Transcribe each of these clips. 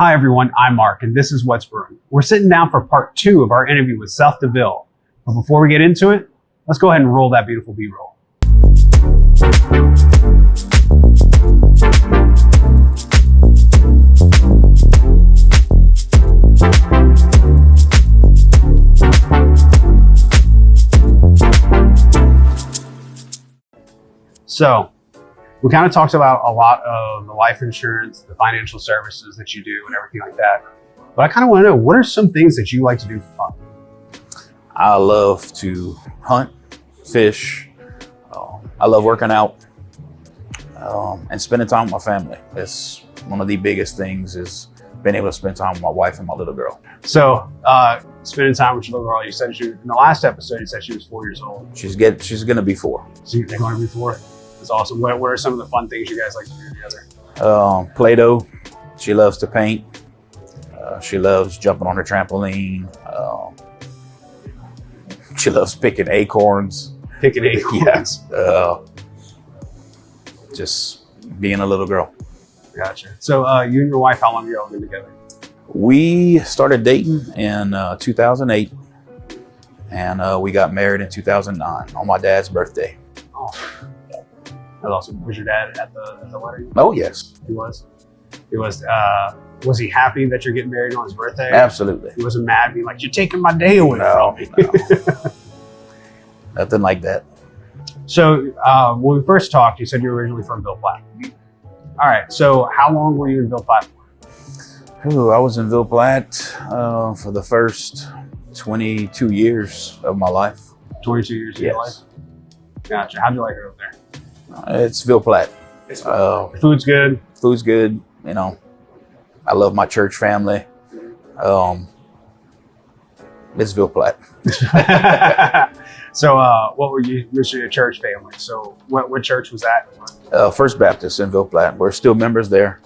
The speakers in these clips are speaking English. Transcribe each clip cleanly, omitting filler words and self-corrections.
Hi everyone, I'm Mark and this is What's Brewing. We're sitting down for part 2 of our interview with Seth Deville. But before we get into it, let's go ahead and roll that beautiful B-roll. So, we kind of talked about a lot of the life insurance, the financial services that you do and everything like that. But I kind of want to know, what are some things that you like to do for fun? I love to hunt, fish. I love working out and spending time with my family. That's one of the biggest things, is being able to spend time with my wife and my little girl. So, spending time with your little girl, you said in the last episode, you said she was 4 years old. She's going to be 4. So they're going to be 4? That's awesome. What are some of the fun things you guys like to do together? Play-Doh. She loves to paint. She loves jumping on her trampoline. She loves picking acorns. Picking acorns? Yes. Just being a little girl. Gotcha. So you and your wife, how long have you all been together? We started dating in 2008, and we got married in 2009 on my dad's birthday. Oh. That's awesome. Was your dad at the wedding? Oh, yes. He was? He was. Was he happy that you're getting married on his birthday? Absolutely. He wasn't mad, being like, you're taking my day away from me. No. Nothing like that. So when we first talked, you said you were originally from Ville Platte. All right. So how long were you in Ville Platte for? Ooh, I was in Ville Platte for the first 22 years of my life. 22 years of your life? Gotcha. How'd you like it over there? It's Ville Platte. Food's good. Food's good. You know, I love my church family. It's Ville Platte. So, what were you? You're a church family. So, what church was that? First Baptist in Ville Platte. We're still members there.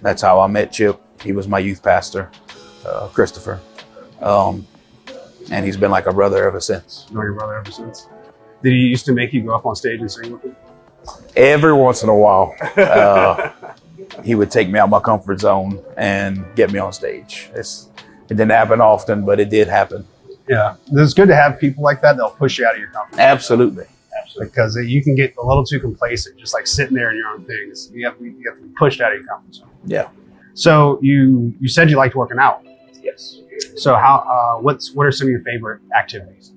That's how I met Chip. He was my youth pastor, Christopher, and he's been like a brother ever since. You know your brother ever since? Did he used to make you go up on stage and sing with him? Every once in a while, he would take me out of my comfort zone and get me on stage. It didn't happen often, but it did happen. Yeah, it's good to have people like that. They'll push you out of your comfort zone. Absolutely. Because you can get a little too complacent, just like sitting there in your own things. You have to be pushed out of your comfort zone. Yeah. So you said you liked working out. Yes. So what are some of your favorite activities?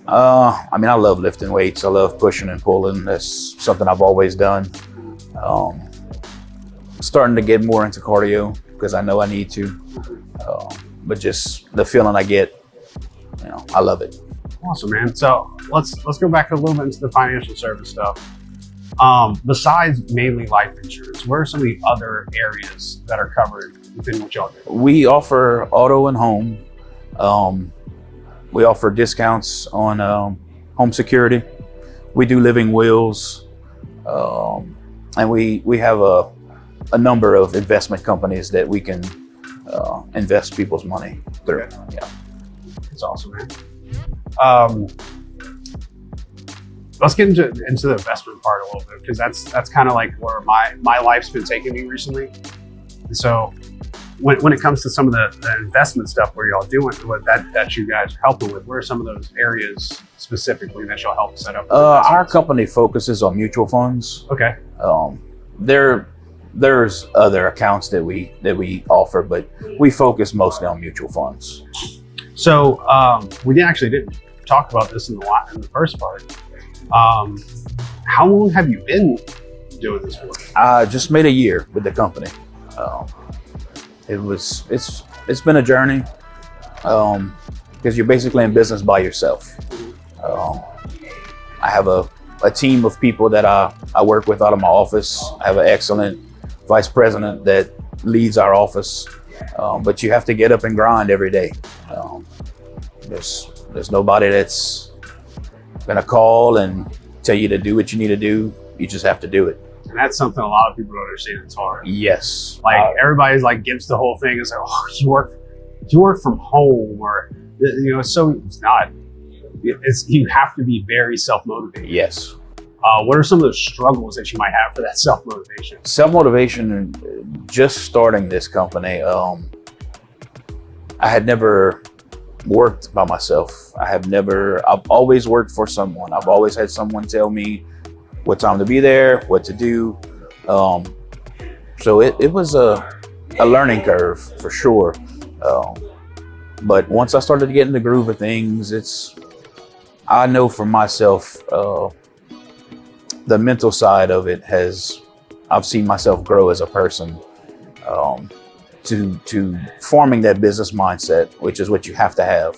I mean, I love lifting weights. I love pushing and pulling. That's something I've always done. Starting to get more into cardio because I know I need to. But just the feeling I get, I love it. Awesome, man. So let's go back a little bit into the financial service stuff. Besides mainly life insurance, what are some of the other areas that are covered within what y'all do? We offer auto and home. We offer discounts on home security. We do living wills, and we have a number of investment companies that we can invest people's money through. Okay. Yeah, that's awesome, man. Let's get into the investment part a little bit, because that's kind of like where my life's been taking me recently. And so when it comes to some of the investment stuff where y'all doing that you guys are helping with, where are some of those areas specifically that y'all help set up? Our company focuses on mutual funds. Okay. There's other accounts that we offer, but we focus mostly on mutual funds. So we didn't talk about this in the first part. How long have you been doing this for? I just made a year with the company. It's been a journey because you're basically in business by yourself. I have a team of people that I work with out of my office. I have an excellent vice president that leads our office, but you have to get up and grind every day. There's nobody that's gonna call and tell you to do what you need to do. You just have to do it. And that's something a lot of people don't understand. It's hard. Yes. Like everybody's like gives the whole thing. It's like, oh, you work from home, or so it's not. You have to be very self-motivated. Yes. What are some of the struggles that you might have for that self-motivation? Self-motivation, just starting this company, I had never worked by myself. I've always worked for someone. I've always had someone tell me what time to be there, what to do. So it was a learning curve for sure. But once I started to get in the groove of things, I know for myself, the mental side of it I've seen myself grow as a person, to forming that business mindset, which is what you have to have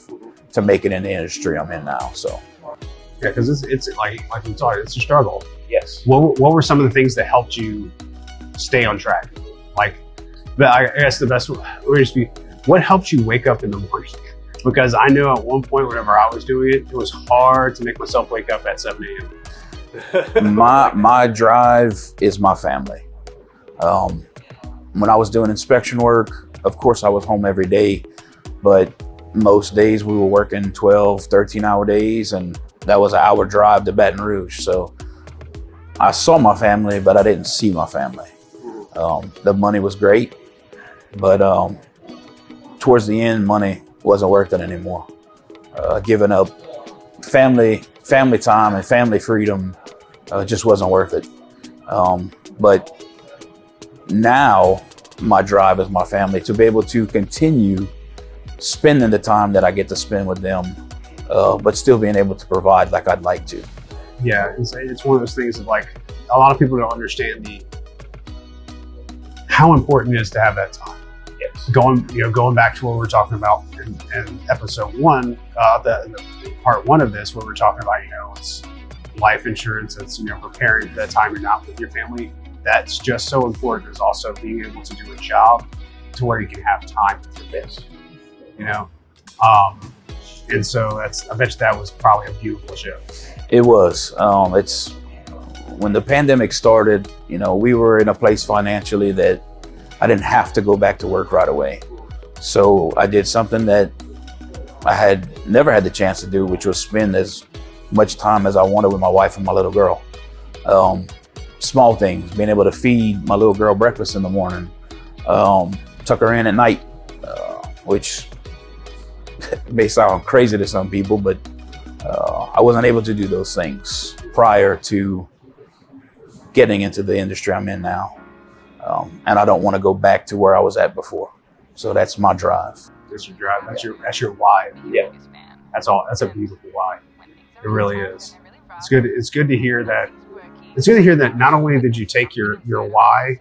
to make it in the industry I'm in now. So yeah, because it's like we talked, it's a struggle. yes. What were some of the things that helped you stay on track? Like, I guess the best would just be, what helped you wake up in the morning? Because I know at one point, whenever I was doing it, it was hard to make myself wake up at 7 a.m. My drive is my family. When I was doing inspection work, of course I was home every day, but most days we were working 12, 13-hour days, and that was an hour drive to Baton Rouge. So I saw my family, but I didn't see my family. The money was great, but towards the end, money wasn't worth it anymore. Giving up family time and family freedom just wasn't worth it. But now my drive is my family, to be able to continue spending the time that I get to spend with them, but still being able to provide like I'd like to. Yeah, it's one of those things that, like, a lot of people don't understand how important it is to have that time. Yes. Going back to what we were talking about in episode 1, the part 1 of this, where we're talking about, it's life insurance, it's, preparing for that time you're not with your family. That's just so important, is also being able to do a job to where you can have time for this, and so I bet you that was probably a beautiful shift. It was. It's when the pandemic started, we were in a place financially that I didn't have to go back to work right away. So I did something that I had never had the chance to do, which was spend as much time as I wanted with my wife and my little girl. Small things, being able to feed my little girl breakfast in the morning, tuck her in at night, which may sound crazy to some people, but I wasn't able to do those things prior to getting into the industry I'm in now. And I don't want to go back to where I was at before. So that's my drive. That's your drive. That's your why. Yeah. That's all. That's a beautiful why. It really is. It's good. It's good to hear that. It's good to hear that not only did you take your why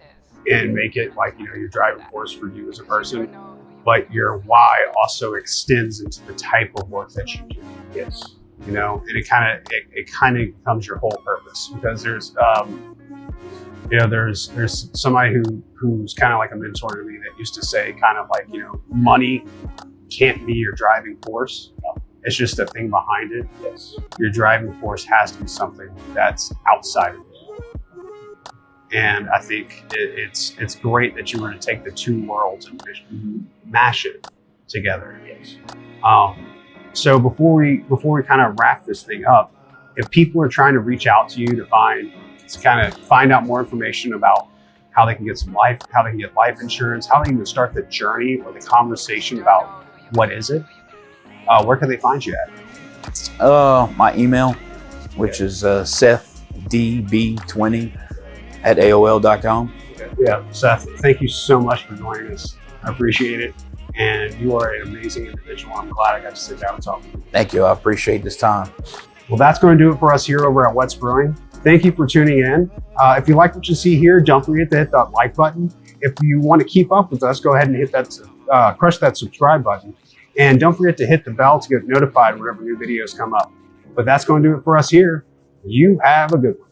and make it like, your driving force for you as a person, but your why also extends into the type of work that you do. Yes. And it kind of becomes your whole purpose, because there's somebody who's kind of like a mentor to me that used to say kind of like, money can't be your driving force. It's just a thing behind it. Yes. Your driving force has to be something that's outside of you. And I think it's great that you were to take the two worlds and mash it together. Yes. So before we kind of wrap this thing up, if people are trying to reach out to you to kind of find out more information about how they can get how they can get life insurance, how they can start the journey or the conversation about what is it, where can they find you at? My email, which is sethdb20@aol.com. Yeah, Seth, thank you so much for joining us. I appreciate it. And you are an amazing individual. I'm glad I got to sit down and talk with you. Thank you. I appreciate this time. Well, that's going to do it for us here over at What's Brewing. Thank you for tuning in. If you like what you see here, don't forget to hit that like button. If you want to keep up with us, go ahead and hit that, crush that subscribe button. And don't forget to hit the bell to get notified whenever new videos come up. But that's going to do it for us here. You have a good one.